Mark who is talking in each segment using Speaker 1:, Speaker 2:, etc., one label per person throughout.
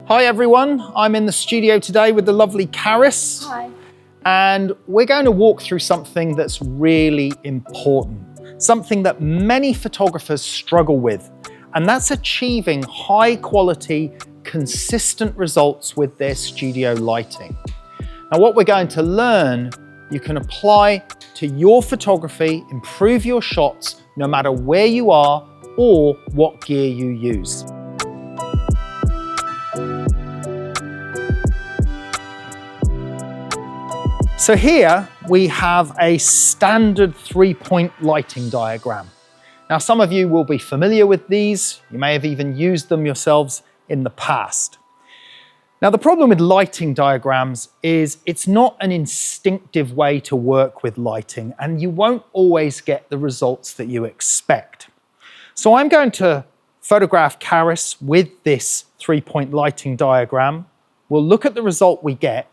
Speaker 1: Hi everyone, I'm in the studio today with the lovely Karis.
Speaker 2: Hi.
Speaker 1: And we're going to walk through something that's really important, something that many photographers struggle with, and that's achieving high quality, consistent results with their studio lighting. Now what we're going to learn, you can apply to your photography, improve your shots, no matter where you are or what gear you use. So here we have a standard 3-point lighting diagram. Now some of you will be familiar with these. You may have even used them yourselves in the past. Now the problem with lighting diagrams is it's not an instinctive way to work with lighting, and you won't always get the results that you expect. So I'm going to photograph Karis with this 3-point lighting diagram. We'll look at the result we get,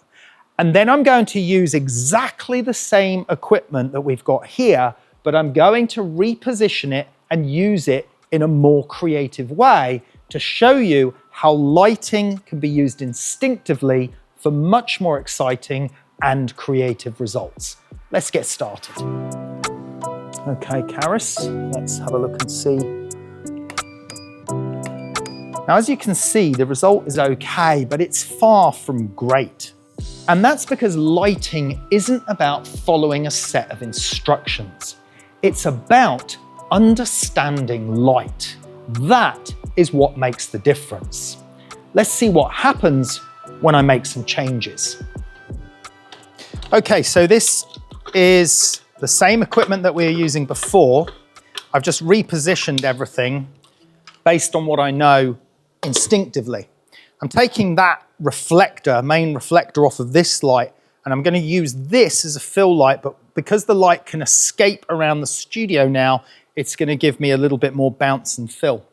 Speaker 1: and then I'm going to use exactly the same equipment that we've got here, but I'm going to reposition it and use it in a more creative way to show you how lighting can be used instinctively for much more exciting and creative results. Let's get started. Okay, Karis, let's have a look and see. Now, as you can see, the result is okay, but it's far from great. And that's because lighting isn't about following a set of instructions. It's about understanding light. That is what makes the difference. Let's see what happens when I make some changes. Okay, so this is the same equipment that we were using before. I've just repositioned everything based on what I know instinctively. I'm taking that reflector, main reflector off of this light, and I'm going to use this as a fill light, but because the light can escape around the studio now, it's going to give me a little bit more bounce and fill.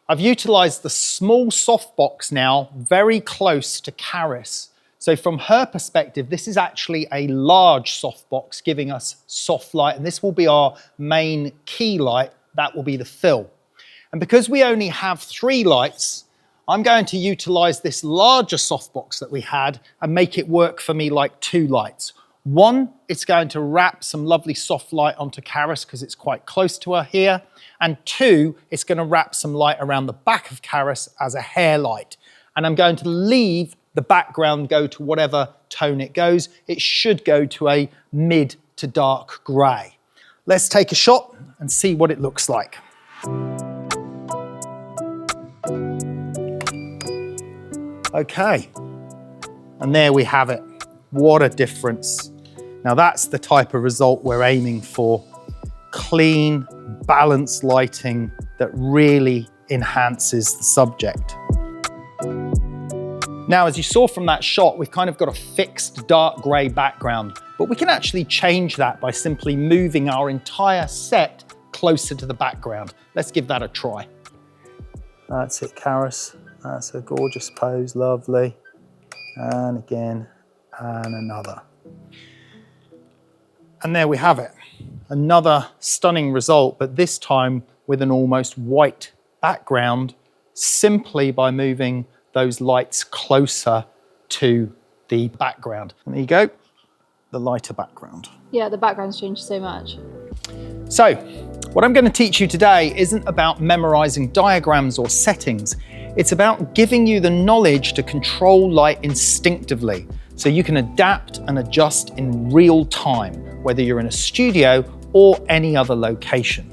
Speaker 1: I've utilized the small softbox now very close to Karis. So from her perspective, this is actually a large softbox giving us soft light, and this will be our main key light. That will be the fill. And because we only have 3 lights, I'm going to utilize this larger softbox that we had and make it work for me like 2 lights. One, it's going to wrap some lovely soft light onto Karis because it's quite close to her here. And 2, it's going to wrap some light around the back of Karis as a hair light. And I'm going to leave the background go to whatever tone it goes. It should go to a mid to dark grey. Let's take a shot and see what it looks like. Okay, and there we have it. What a difference. Now that's the type of result we're aiming for. Clean, balanced lighting that really enhances the subject. Now, as you saw from that shot, we've kind of got a fixed dark grey background, but we can actually change that by simply moving our entire set closer to the background. Let's give that a try. That's it, Karis. That's a gorgeous pose, lovely. And again, and another. And there we have it. Another stunning result, but this time with an almost white background, simply by moving those lights closer to the background. And there you go, the lighter background.
Speaker 2: Yeah, the background's changed so much.
Speaker 1: So, what I'm going to teach you today isn't about memorizing diagrams or settings. It's about giving you the knowledge to control light instinctively so you can adapt and adjust in real time, whether you're in a studio or any other location.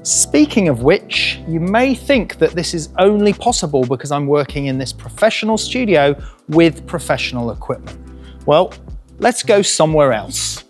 Speaker 1: Speaking of which, you may think that this is only possible because I'm working in this professional studio with professional equipment. Well, let's go somewhere else.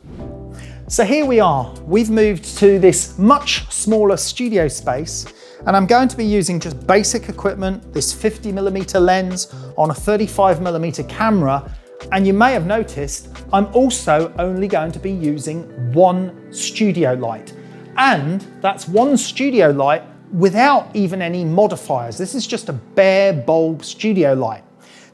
Speaker 1: So here we are. We've moved to this much smaller studio space, and I'm going to be using just basic equipment, this 50mm lens on a 35mm camera, and you may have noticed I'm also only going to be using 1 studio light. And that's 1 studio light without even any modifiers. This is just a bare bulb studio light.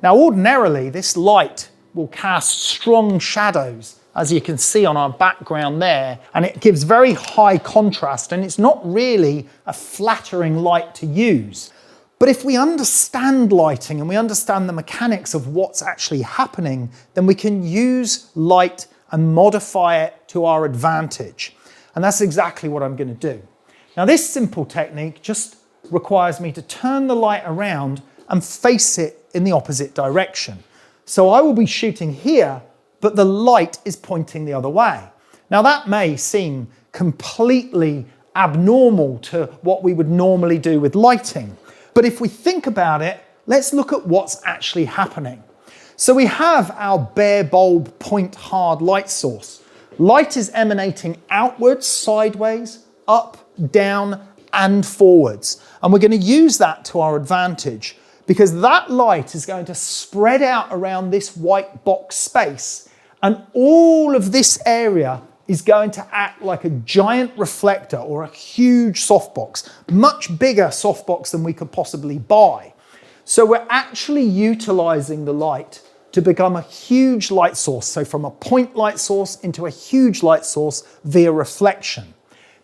Speaker 1: Now ordinarily this light will cast strong shadows, as you can see on our background there, and it gives very high contrast, and it's not really a flattering light to use. But if we understand lighting and we understand the mechanics of what's actually happening, then we can use light and modify it to our advantage. And that's exactly what I'm going to do. Now, this simple technique just requires me to turn the light around and face it in the opposite direction. So I will be shooting here, but the light is pointing the other way. Now, that may seem completely abnormal to what we would normally do with lighting. But if we think about it, let's look at what's actually happening. So we have our bare bulb point hard light source. Light is emanating outwards, sideways, up, down, and forwards. And we're going to use that to our advantage because that light is going to spread out around this white box space, and all of this area is going to act like a giant reflector or a huge softbox, much bigger softbox than we could possibly buy. So we're actually utilizing the light to become a huge light source. So from a point light source into a huge light source via reflection.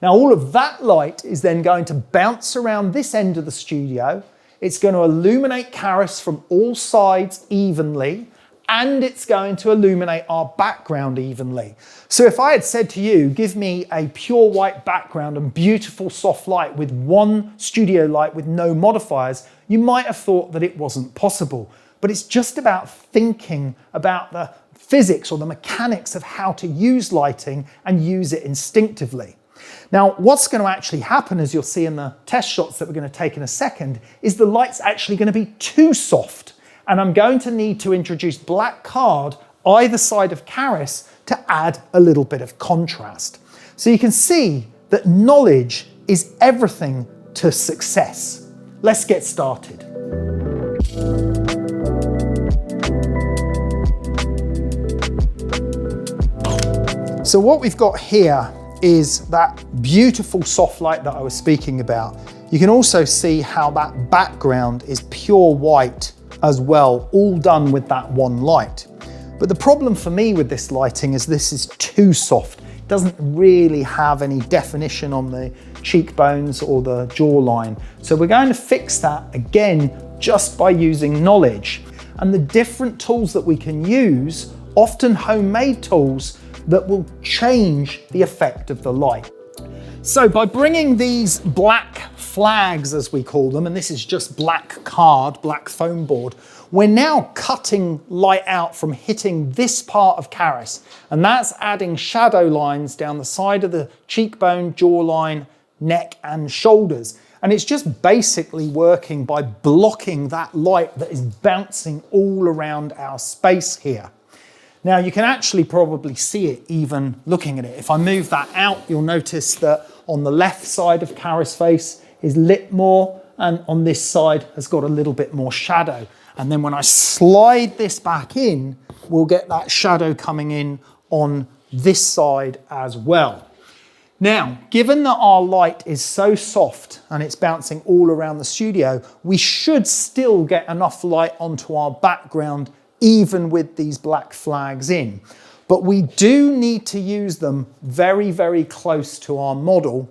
Speaker 1: Now all of that light is then going to bounce around this end of the studio. It's going to illuminate Caris from all sides evenly, and it's going to illuminate our background evenly. So if I had said to you, give me a pure white background and beautiful soft light with one studio light with no modifiers, you might have thought that it wasn't possible. But it's just about thinking about the physics or the mechanics of how to use lighting and use it instinctively. Now, what's going to actually happen, as you'll see in the test shots that we're going to take in a second, is the light's actually going to be too soft. And I'm going to need to introduce black card either side of Caris to add a little bit of contrast. So you can see that knowledge is everything to success. Let's get started. So what we've got here is that beautiful soft light that I was speaking about. You can also see how that background is pure white as well, all done with that one light. But the problem for me with this lighting is this is too soft. It doesn't really have any definition on the cheekbones or the jawline. So we're going to fix that again just by using knowledge. And the different tools that we can use, often homemade tools, that will change the effect of the light. So by bringing these black flags, as we call them, and this is just black card, black foam board, we're now cutting light out from hitting this part of Caris, and that's adding shadow lines down the side of the cheekbone, jawline, neck, and shoulders. And it's just basically working by blocking that light that is bouncing all around our space here. Now you can actually probably see it even looking at it. If I move that out, you'll notice that on the left side of Caris' face is lit more, and on this side has got a little bit more shadow. And then when I slide this back in, we'll get that shadow coming in on this side as well. Now, given that our light is so soft and it's bouncing all around the studio, we should still get enough light onto our background even with these black flags in. But we do need to use them very, very close to our model,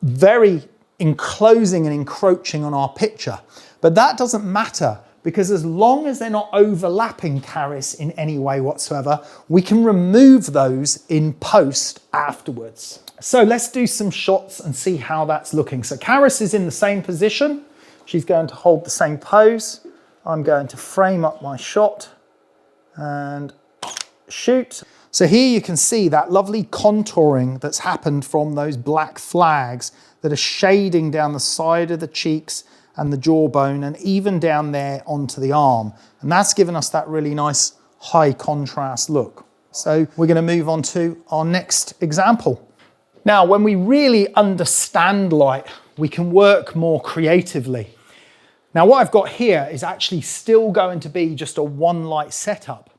Speaker 1: very enclosing and encroaching on our picture. But that doesn't matter, because as long as they're not overlapping Caris in any way whatsoever, we can remove those in post afterwards. So let's do some shots and see how that's looking. So Caris is in the same position. She's going to hold the same pose. I'm going to frame up my shot and shoot. So here you can see that lovely contouring that's happened from those black flags that are shading down the side of the cheeks and the jawbone and even down there onto the arm. And that's given us that really nice high contrast look. So we're going to move on to our next example. Now, when we really understand light, we can work more creatively. Now, what I've got here is actually still going to be just a one light setup,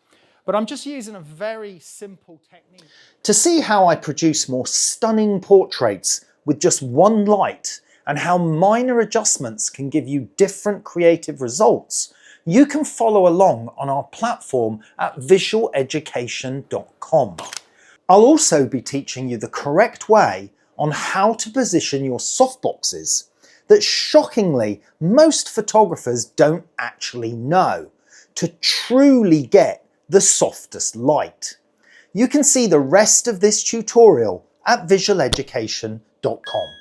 Speaker 1: but I'm just using a very simple technique to see how I produce more stunning portraits with just one light and how minor adjustments can give you different creative results. You can follow along on our platform at visualeducation.com. I'll also be teaching you the correct way on how to position your softboxes that shockingly most photographers don't actually know to truly get the softest light. You can see the rest of this tutorial at visualeducation.com.